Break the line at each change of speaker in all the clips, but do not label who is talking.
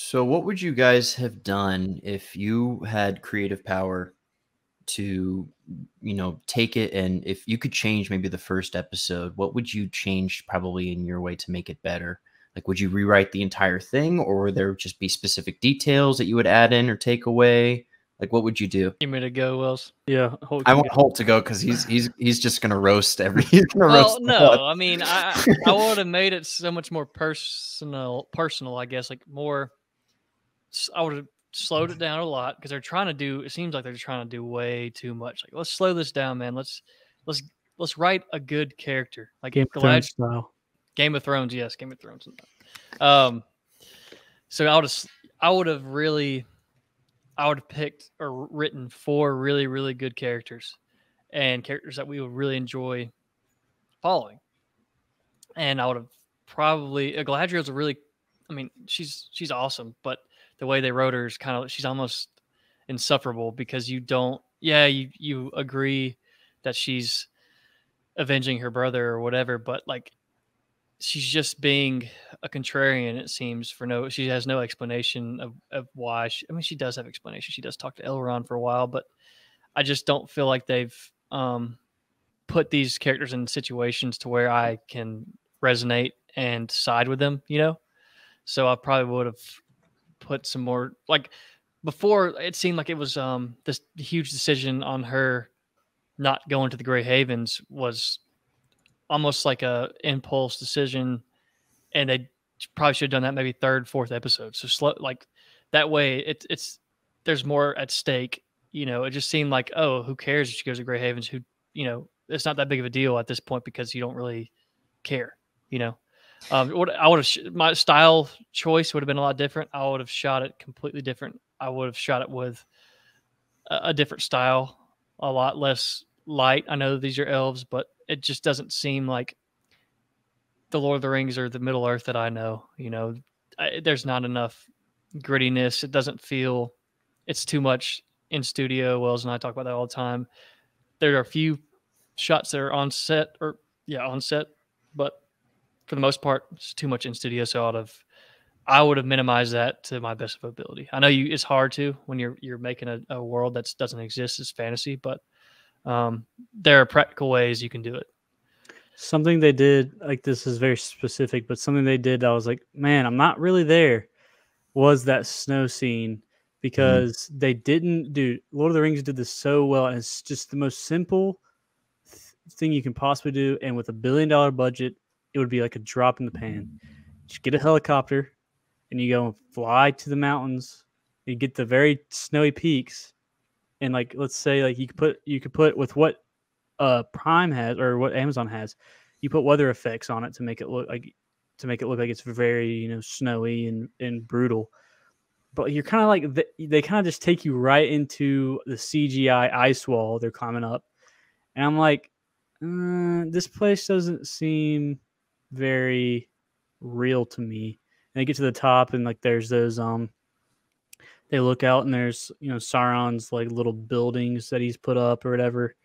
So, what would you guys have done if you had creative power to, take it, and if you could change maybe the first episode, what would you change probably in your way to make it better? Like, would you rewrite the entire thing, or would there just be specific details that you would add in or take away? Like, what would you do?
You mean to go, Wells?
Yeah, Holt
I
can
want
go.
Holt to go because he's just gonna roast he's gonna
Well,
roast the
no,
plot.
I mean, I would have made it so much more personal, I guess, like more. I would have slowed it down a lot because they're trying to do. It seems like they're trying to do way too much. Like, let's slow this down, man. Let's write a good character, like
Game of Thrones style.
Game of Thrones, yes, Game of Thrones. So I would have picked or written 4 really, really good characters and characters that we would really enjoy following. And I would have probably Galadriel's she's awesome, but the way they wrote her is she's almost insufferable because you agree that she's avenging her brother or whatever, but like she's just being a contrarian, it seems, she has no explanation of why. She does have explanation. She does talk to Elrond for a while, but I just don't feel like they've put these characters in situations to where I can resonate and side with them, So I probably would have put some more, like before it seemed like it was this huge decision on her not going to the Grey Havens was almost like a impulse decision, and they probably should have done that maybe 3rd, 4th episode. So slow, like that way it's there's more at stake. It just seemed like, oh, who cares if she goes to Grey Havens? It's not that big of a deal at this point because you don't really care. My style choice would have been a lot different. I would have shot it completely different. I would have shot it with a different style, a lot less light. I know these are elves, but it just doesn't seem like the Lord of the Rings or the Middle Earth that I know. There's not enough grittiness. It doesn't feel. It's too much in studio. Wells and I talk about that all the time. There are a few shots that are on set, but for the most part, it's too much in studio. So I would have minimized that to my best of ability. I know it's hard to when you're making a world that doesn't exist as fantasy, but there are practical ways you can do it.
Something they did, like this is very specific, but something they did, I was like, man, I'm not really there, was that snow scene, because they didn't do, Lord of the Rings did this so well, and it's just the most simple thing you can possibly do, and with $1 billion budget, it would be like a drop in the pan. Just get a helicopter, and you go and fly to the mountains, you get the very snowy peaks, and like, let's say like you could put with what Prime has or what Amazon has, you put weather effects on it to make it look like it's very snowy and brutal. But you're kind of like they kind of just take you right into the CGI ice wall they're climbing up, and I'm like, this place doesn't seem very real to me. And they get to the top, and like there's those they look out, and there's Sauron's like little buildings that he's put up or whatever.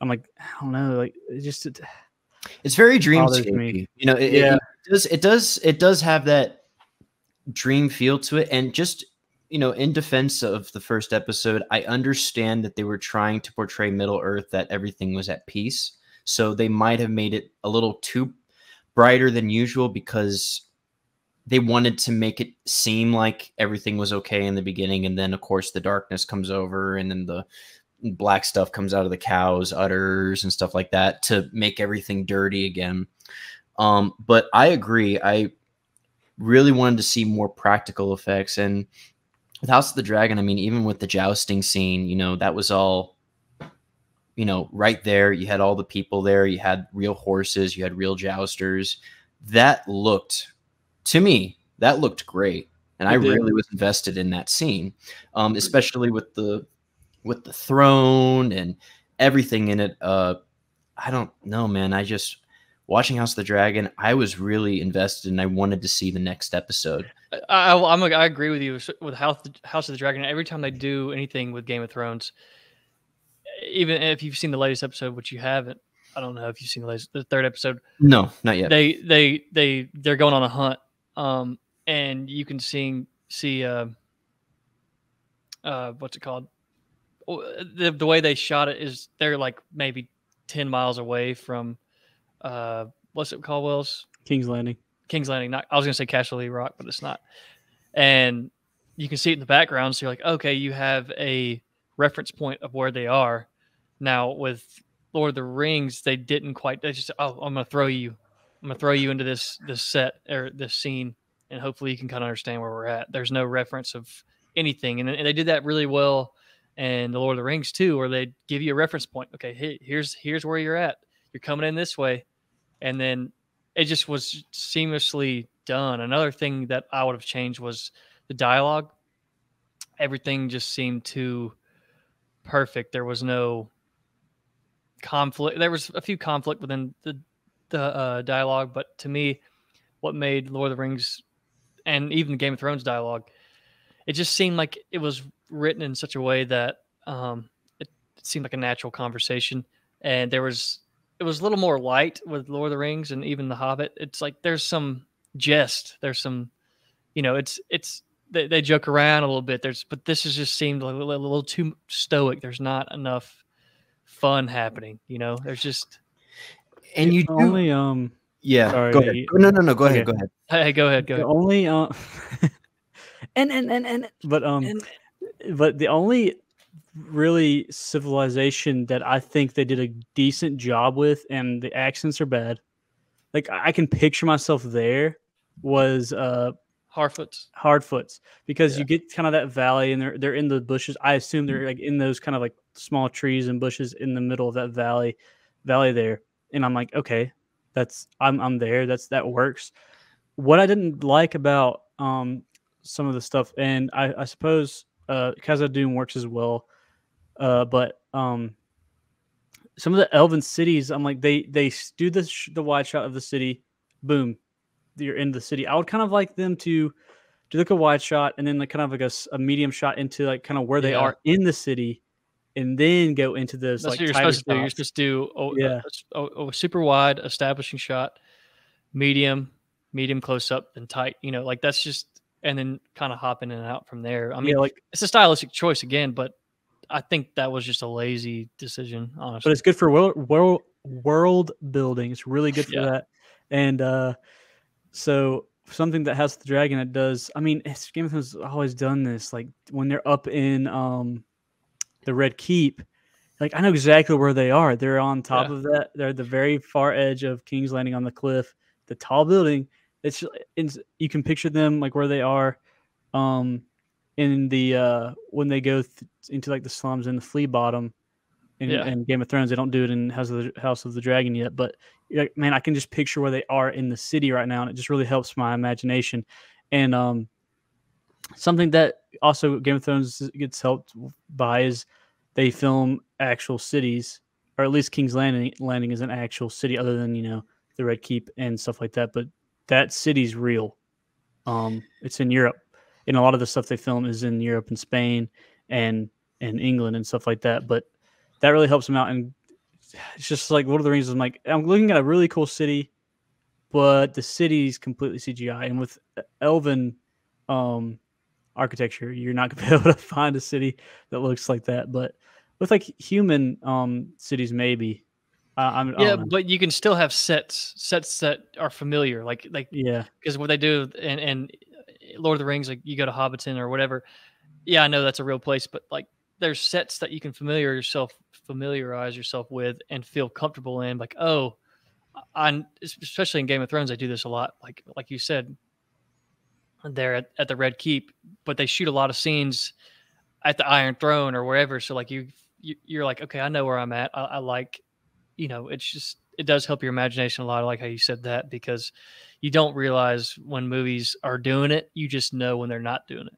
I'm like, I don't know, like
it's very dreamscapey. It does have that dream feel to it. And just in defense of the first episode, I understand that they were trying to portray Middle Earth, that everything was at peace, so they might have made it a little too brighter than usual because they wanted to make it seem like everything was okay in the beginning, and then of course the darkness comes over, and then the black stuff comes out of the cows' udders and stuff like that to make everything dirty again. But I agree. I really wanted to see more practical effects. And with House of the Dragon, I mean, even with the jousting scene, that was all, right there. You had all the people there. You had real horses. You had real jousters. To me, that looked great. And I really was invested in that scene, especially with the throne and everything in it. I don't know, man. Watching House of the Dragon, I was really invested, and I wanted to see the next episode.
I agree with you with House of the Dragon. Every time they do anything with Game of Thrones, even if you've seen the latest episode, which you haven't, I don't know if you've seen the 3rd episode.
No, not yet.
They're going on a hunt, and you can see see what's it called? The way they shot it is they're like maybe 10 miles away from what's it called, Wells?
King's Landing.
King's Landing. Not, I was gonna say Castle Rock, but it's not. And you can see it in the background, so you're like, okay, you have a reference point of where they are. Now with Lord of the Rings, they didn't quite. They just, oh, I'm gonna throw you into this set or this scene, and hopefully you can kind of understand where we're at. There's no reference of anything, and they did that really well. And the Lord of the Rings too, where they give you a reference point. Okay, hey, here's where you're at. You're coming in this way, and then it just was seamlessly done. Another thing that I would have changed was the dialogue. Everything just seemed too perfect. There was no conflict. There was a few conflict within the dialogue, but to me, what made Lord of the Rings and even Game of Thrones dialogue, it just seemed like it was written in such a way that it seemed like a natural conversation. And it was a little more light with Lord of the Rings and even The Hobbit. It's like there's some jest, there's some, they joke around a little bit. But this has just seemed like a little too stoic. There's not enough fun happening. There's just,
and you only
yeah. Sorry. Go ahead. No. Go ahead. Go ahead.
Hey, go ahead.
Only but the only really civilization that I think they did a decent job with, and the accents are bad, like I can picture myself there, was Hardfoots, because you get kind of that valley, and they're in the bushes. I assume they're like in those kind of like small trees and bushes in the middle of that valley there. And I'm like, okay, I'm there. That works. What I didn't like about some of the stuff, and I suppose Khazad-dûm works as well, but some of the elven cities, I'm like, they do the wide shot of the city, boom, you're in the city. I would kind of like them to do like a wide shot and then like kind of like a medium shot into like kind of where they are in the city, and then go into those. That's like what
you're supposed to do. You're supposed to do a super wide establishing shot, medium close up, and tight. Like that's just, and then kind of hop in and out from there. I mean, like it's a stylistic choice again, but I think that was just a lazy decision, honestly.
But it's good for world building. It's really good for that. And so something that House of the Dragon, it does. I mean, Game of Thrones has always done this. Like when they're up in the Red Keep, like I know exactly where they are. They're on top of that. They're at the very far edge of King's Landing on the cliff. The tall building. You can picture them like where they are, in the when they go into like the slums in the Flea Bottom, in Game of Thrones. They don't do it in House of the Dragon yet, but man, I can just picture where they are in the city right now, and it just really helps my imagination. And something that also Game of Thrones gets helped by is they film actual cities, or at least King's Landing is an actual city, other than the Red Keep and stuff like that. But that city's real. It's in Europe, and a lot of the stuff they film is in Europe and Spain and England and stuff like that. But that really helps them out. And it's just like Lord of the Rings. I'm looking at a really cool city, but the city's completely CGI. And with elven architecture, you're not gonna be able to find a city that looks like that. But with like human cities, maybe.
But you can still have sets that are familiar, like because what they do and Lord of the Rings, like you go to Hobbiton or whatever. Yeah, I know that's a real place, but like there's sets that you can familiarize yourself with and feel comfortable in. Like, especially in Game of Thrones, they do this a lot. Like you said, they're at the Red Keep, but they shoot a lot of scenes at the Iron Throne or wherever. So like you're like, okay, I know where I'm at. I like. It's just, it does help your imagination a lot. I like how you said that, because you don't realize when movies are doing it. You just know when they're not doing it.